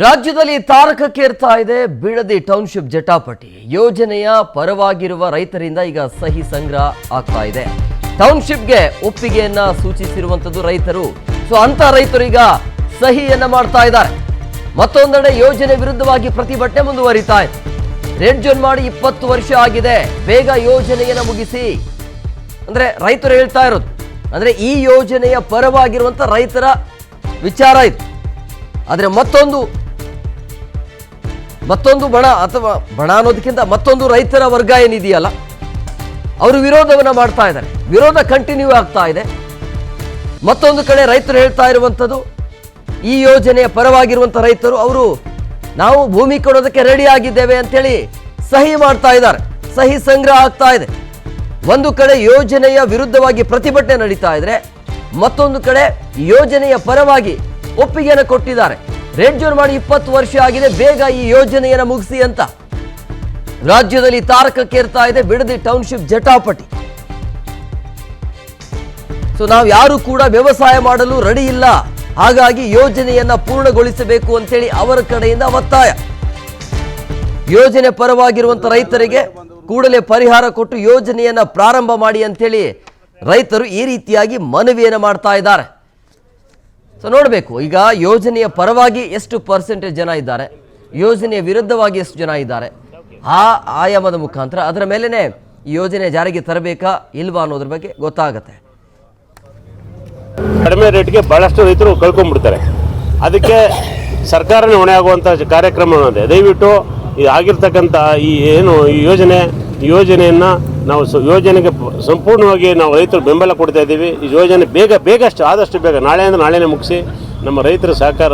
ರಾಜ್ಯದಲ್ಲಿ ತಾರಕಕ್ಕೇರ್ತಾ ಇದೆ ಬಿಡದಿ ಟೌನ್ಶಿಪ್ ಜಟಾಪಟಿ ಯೋಜನೆಯ ಪರವಾಗಿರುವ ರೈತರಿಂದ ಈಗ ಸಹಿ ಸಂಗ್ರಹ ಆಗ್ತಾ ಇದೆ. ಟೌನ್ಶಿಪ್ಗೆ ಒಪ್ಪಿಗೆಯನ್ನ ಸೂಚಿಸಿರುವಂತದ್ದು ರೈತರು. ಅಂತ ರೈತರು ಈಗ ಸಹಿಯನ್ನ ಮಾಡ್ತಾ ಇದ್ದಾರೆ. ಮತ್ತೊಂದೆಡೆ ಯೋಜನೆ ವಿರುದ್ಧವಾಗಿ ಪ್ರತಿಭಟನೆ ಮುಂದುವರಿತಾ ಇದೆ. ರೆಡ್ ಜೋನ್ ಮಾಡಿ 20 ವರ್ಷ ಆಗಿದೆ, ಬೇಗ ಯೋಜನೆಯನ್ನ ಮುಗಿಸಿ ಅಂದ್ರೆ ರೈತರು ಹೇಳ್ತಾ ಇರೋದು. ಅಂದ್ರೆ ಈ ಯೋಜನೆಯ ಪರವಾಗಿರುವಂತ ರೈತರ ವಿಚಾರ ಇದು. ಆದ್ರೆ ಮತ್ತೊಂದು ಬಣ ಅಥವಾ ಬಣ ಅನ್ನೋದಕ್ಕಿಂತ ಮತ್ತೊಂದು ರೈತರ ವರ್ಗ ಏನಿದೆಯಲ್ಲ, ಅವರು ವಿರೋಧವನ್ನ ಮಾಡ್ತಾ ಇದ್ದಾರೆ. ವಿರೋಧ ಕಂಟಿನ್ಯೂ ಆಗ್ತಾ ಇದೆ. ಮತ್ತೊಂದು ಕಡೆ ರೈತರು ಹೇಳ್ತಾ ಇರುವಂಥದ್ದು, ಈ ಯೋಜನೆಯ ಪರವಾಗಿರುವಂಥ ರೈತರು ಅವರು ನಾವು ಭೂಮಿ ಕೊಡೋದಕ್ಕೆ ರೆಡಿ ಆಗಿದ್ದೇವೆ ಅಂತೇಳಿ ಸಹಿ ಮಾಡ್ತಾ ಇದ್ದಾರೆ. ಸಹಿ ಸಂಗ್ರಹ ಆಗ್ತಾ ಇದೆ. ಒಂದು ಕಡೆ ಯೋಜನೆಯ ವಿರುದ್ಧವಾಗಿ ಪ್ರತಿಭಟನೆ ನಡೀತಾ ಇದ್ರೆ, ಮತ್ತೊಂದು ಕಡೆ ಯೋಜನೆಯ ಪರವಾಗಿ ಒಪ್ಪಿಗೆಯನ್ನು ಕೊಟ್ಟಿದ್ದಾರೆ. ರೆಡ್ ಜೋನ್ ಮಾಡಿ 20 ವರ್ಷ ಆಗಿದೆ, ಬೇಗ ಈ ಯೋಜನೆಯನ್ನು ಮುಗಿಸಿ ಅಂತ. ರಾಜ್ಯದಲ್ಲಿ ತಾರಕಕ್ಕೇರ್ತಾ ಇದೆ ಬಿಡದಿ ಟೌನ್ಶಿಪ್ ಜಟಾಪಟಿ. ನಾವು ಯಾರು ಕೂಡ ವ್ಯವಸಾಯ ಮಾಡಲು ರೆಡಿ ಇಲ್ಲ, ಹಾಗಾಗಿ ಯೋಜನೆಯನ್ನ ಪೂರ್ಣಗೊಳಿಸಬೇಕು ಅಂತೇಳಿ ಅವರ ಕಡೆಯಿಂದ ಒತ್ತಾಯ. ಯೋಜನೆ ಪರವಾಗಿರುವಂತ ರೈತರಿಗೆ ಕೂಡಲೇ ಪರಿಹಾರ ಕೊಟ್ಟು ಯೋಜನೆಯನ್ನ ಪ್ರಾರಂಭ ಮಾಡಿ ಅಂತೇಳಿ ರೈತರು ಈ ರೀತಿಯಾಗಿ ಮನವಿಯನ್ನು ಮಾಡ್ತಾ ಇದ್ದಾರೆ. ನೋಡಬೇಕು ಈಗ ಯೋಜನೆಯ ಪರವಾಗಿ ಎಷ್ಟು ಪರ್ಸೆಂಟೇಜ್ ಜನ ಇದ್ದಾರೆ, ಯೋಜನೆಯ ವಿರುದ್ಧವಾಗಿ ಎಷ್ಟು ಜನ ಇದ್ದಾರೆ, ಆ ಆಯಾಮದ ಮುಖಾಂತರ ಅದರ ಮೇಲೆನೆ ಯೋಜನೆ ಜಾರಿಗೆ ತರಬೇಕಾ ಇಲ್ವಾ ಅನ್ನೋದ್ರ ಬಗ್ಗೆ ಗೊತ್ತಾಗುತ್ತೆ. ಕಡಿಮೆ ರೇಟ್ಗೆ ಬಹಳಷ್ಟು ರೈತರು ಕಳ್ಕೊಂಡ್ಬಿಡ್ತಾರೆ. ಅದಕ್ಕೆ ಸರ್ಕಾರನೇ ಹೊಣೆ ಆಗುವಂಥ ಕಾರ್ಯಕ್ರಮ ಅನ್ನೋದೇ. ದಯವಿಟ್ಟು ಆಗಿರ್ತಕ್ಕಂಥ ಈ ಯೋಜನೆಯನ್ನು ನಾವು ಯೋಜನೆಗೆ ಸಂಪೂರ್ಣವಾಗಿ ನಾವು ರೈತರು ಬೆಂಬಲ ಕೊಡ್ತಾ ಇದ್ದೀವಿ. ಈ ಯೋಜನೆ ಬೇಗಷ್ಟು ಆದಷ್ಟು ಬೇಗ ನಾಳೆ ಅಂದರೆ ನಾಳೆನೇ ಮುಗಿಸಿ ನಮ್ಮ ರೈತರ ಸಹಕಾರ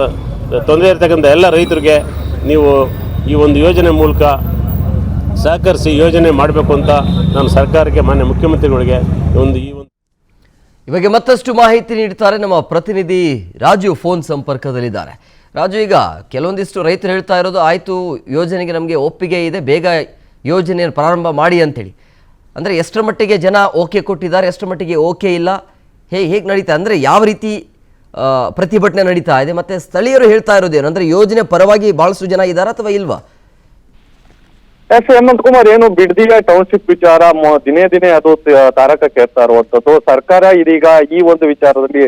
ತೊಂದರೆ ಇರ್ತಕ್ಕಂಥ ಎಲ್ಲ ರೈತರಿಗೆ ನೀವು ಈ ಒಂದು ಯೋಜನೆ ಮೂಲಕ ಸಹಕರಿಸಿ ಯೋಜನೆ ಮಾಡಬೇಕು ಅಂತ ನಾನು ಸರ್ಕಾರಕ್ಕೆ ಮಾನ್ಯ ಮುಖ್ಯಮಂತ್ರಿಗಳಿಗೆ ಇವಾಗ ಮತ್ತಷ್ಟು ಮಾಹಿತಿ ನೀಡ್ತಾರೆ ನಮ್ಮ ಪ್ರತಿನಿಧಿ ರಾಜು ಫೋನ್ ಸಂಪರ್ಕದಲ್ಲಿದ್ದಾರೆ. ರಾಜು, ಈಗ ಕೆಲವೊಂದಿಷ್ಟು ರೈತರು ಹೇಳ್ತಾ ಇರೋದು, ಆಯಿತು ಯೋಜನೆಗೆ ನಮಗೆ ಒಪ್ಪಿಗೆ ಇದೆ, ಬೇಗ ಯೋಜನೆಯನ್ನು ಪ್ರಾರಂಭ ಮಾಡಿ ಅಂತೇಳಿ. ಅಂದರೆ ಎಷ್ಟರ ಮಟ್ಟಿಗೆ ಜನ ಓಕೆ ಕೊಟ್ಟಿದ್ದಾರೆ, ಎಷ್ಟರ ಮಟ್ಟಿಗೆ ಓಕೆ ಇಲ್ಲ, ಹೇಗೆ ನಡೀತಾ ಅಂದರೆ ಯಾವ ರೀತಿ ಪ್ರತಿಭಟನೆ ನಡೀತಾ ಇದೆ, ಮತ್ತು ಸ್ಥಳೀಯರು ಹೇಳ್ತಾ ಇರೋದೇನು ಅಂದರೆ ಯೋಜನೆ ಪರವಾಗಿ ಭಾಳಷ್ಟು ಜನ ಇದ್ದಾರೆ ಅಥವಾ ಇಲ್ವಾ? ಹೇಮಂತ್ ಕುಮಾರ್, ಏನು ಬಿಡದಿಯ ಟೌನ್ಶಿಪ್ ವಿಚಾರ ದಿನೇ ದಿನೇ ಅದು ತಾರಕಕ್ಕೇರ್ತಾ ಇರುವಂತದ್ದು. ಸರ್ಕಾರ ಇದೀಗ ಈ ಒಂದು ವಿಚಾರದಲ್ಲಿ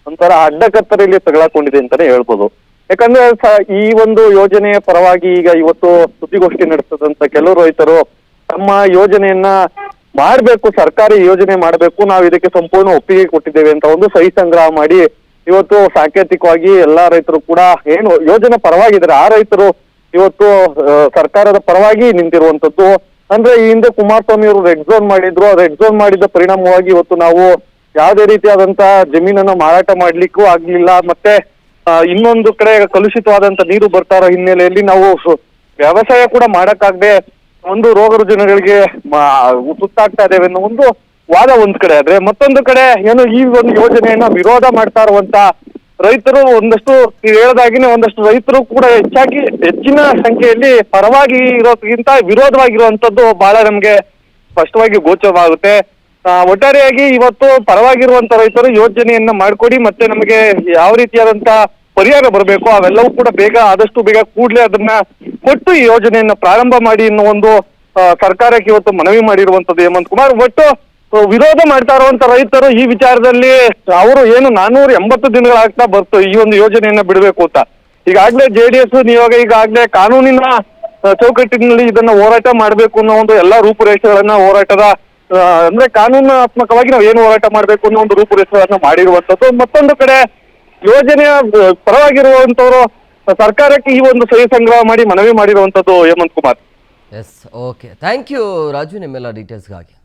ಒಂಥರ ಅಡ್ಡಕತ್ತರಲ್ಲಿ ತಗಲಾಕೊಂಡಿದೆ ಅಂತಾನೆ ಹೇಳ್ಬೋದು. ಯಾಕಂದ್ರೆ ಈ ಒಂದು ಯೋಜನೆಯ ಪರವಾಗಿ ಈಗ ಇವತ್ತು ಸುದ್ದಿಗೋಷ್ಠಿ ನಡೆಸದಂತ ಕೆಲವು ರೈತರು ತಮ್ಮ ಯೋಜನೆಯನ್ನ ಮಾಡ್ಬೇಕು, ಸರ್ಕಾರಿ ಯೋಜನೆ ಮಾಡ್ಬೇಕು, ನಾವು ಇದಕ್ಕೆ ಸಂಪೂರ್ಣ ಒಪ್ಪಿಗೆ ಕೊಟ್ಟಿದ್ದೇವೆ ಅಂತ ಒಂದು ಸಹಿ ಸಂಗ್ರಹ ಮಾಡಿ ಇವತ್ತು ಸಾಂಕೇತಿಕವಾಗಿ ಎಲ್ಲಾ ರೈತರು ಕೂಡ ಏನು ಯೋಜನೆ ಪರವಾಗಿದ್ದಾರೆ ಆ ರೈತರು ಇವತ್ತು ಸರ್ಕಾರದ ಪರವಾಗಿ ನಿಂತಿರುವಂತದ್ದು. ಅಂದ್ರೆ ಈ ಹಿಂದೆ ಕುಮಾರಸ್ವಾಮಿ ಅವರು ರೆಡ್ ಝೋನ್ ಮಾಡಿದ್ರು. ರೆಡ್ ಝೋನ್ ಮಾಡಿದ ಪರಿಣಾಮವಾಗಿ ಇವತ್ತು ನಾವು ಯಾವುದೇ ರೀತಿಯಾದಂತ ಜಮೀನನ್ನ ಮಾರಾಟ ಮಾಡ್ಲಿಕ್ಕೂ ಆಗ್ಲಿಲ್ಲ. ಮತ್ತೆ ಇನ್ನೊಂದು ಕಡೆ ಕಲುಷಿತವಾದಂತ ನೀರು ಬರ್ತಾ ಇರೋ ಹಿನ್ನೆಲೆಯಲ್ಲಿ ನಾವು ವ್ಯವಸಾಯ ಕೂಡ ಮಾಡಕ್ಕಾಗದೆ ಒಂದು ರೋಗ ರುಜಿನಗಳಿಗೆ ಸುತ್ತಾಗ್ತಾ ಇದ್ದೇವೆ ಅನ್ನೋ ಒಂದು ವಾದ ಒಂದ್ ಕಡೆ ಆದ್ರೆ, ಮತ್ತೊಂದು ಕಡೆ ಏನು ಈ ಒಂದು ಯೋಜನೆಯನ್ನ ವಿರೋಧ ಮಾಡ್ತಾ ಇರುವಂತ ರೈತರು ಒಂದಷ್ಟು ಹೇಳದಾಗಿನೇ ಒಂದಷ್ಟು ರೈತರು ಕೂಡ ಹೆಚ್ಚಿನ ಸಂಖ್ಯೆಯಲ್ಲಿ ಪರವಾಗಿ ಇರೋದ್ಕಿಂತ ವಿರೋಧವಾಗಿರುವಂತದ್ದು ಬಹಳ ನಮ್ಗೆ ಸ್ಪಷ್ಟವಾಗಿ ಗೋಚರವಾಗುತ್ತೆ. ಒಟ್ಟಾರೆಯಾಗಿ ಇವತ್ತು ಪರವಾಗಿರುವಂತ ರೈತರು ಯೋಜನೆಯನ್ನ ಮಾಡ್ಕೊಡಿ, ಮತ್ತೆ ನಮಗೆ ಯಾವ ರೀತಿಯಾದಂತ ಪರಿಹಾರ ಬರಬೇಕು ಅವೆಲ್ಲವೂ ಕೂಡ ಆದಷ್ಟು ಬೇಗ ಕೂಡಲೇ ಅದನ್ನ ಕೊಟ್ಟು ಈ ಯೋಜನೆಯನ್ನ ಪ್ರಾರಂಭ ಮಾಡಿ ಅನ್ನೋ ಒಂದು ಸರ್ಕಾರಕ್ಕೆ ಇವತ್ತು ಮನವಿ ಮಾಡಿರುವಂತದ್ದು. ಹೇಮಂತ್ ಕುಮಾರ್, ಒಟ್ಟು ವಿರೋಧ ಮಾಡ್ತಾ ಇರುವಂತ ರೈತರು ಈ ವಿಚಾರದಲ್ಲಿ ಅವರು ಏನು 480 ದಿನಗಳಾಗ್ತಾ ಬರ್ತು ಈ ಒಂದು ಯೋಜನೆಯನ್ನ ಬಿಡಬೇಕು ಅಂತ. ಈಗಾಗ್ಲೇ JDS ಈಗಾಗ್ಲೇ ಕಾನೂನಿನ ಚೌಕಟ್ಟಿನಲ್ಲಿ ಇದನ್ನ ಹೋರಾಟ ಮಾಡ್ಬೇಕು ಅನ್ನೋ ಒಂದು ಎಲ್ಲಾ ರೂಪುರೇಷೆಗಳನ್ನ ಹೋರಾಟದ ಅಂದ್ರೆ ಕಾನೂನಾತ್ಮಕವಾಗಿ ನಾವು ಏನು ಹೋರಾಟ ಮಾಡ್ಬೇಕು ಅನ್ನೋ ಒಂದು ರೂಪುರೇಷೆಗಳನ್ನ ಮಾಡಿರುವಂತದ್ದು. ಮತ್ತೊಂದು ಕಡೆ ಯೋಜನೆಯ ಪರವಾಗಿರುವಂತವರು ಸರ್ಕಾರಕ್ಕೆ ಈ ಒಂದು ಸಹಿ ಸಂಗ್ರಹ ಮಾಡಿ ಮನವಿ ಮಾಡಿರುವಂತದ್ದು. Hemant Kumar, S, okay, thank you Raju ನಿಮ್ಮೆಲ್ಲ ಡೀಟೇಲ್ಸ್ಗಾಗಿ.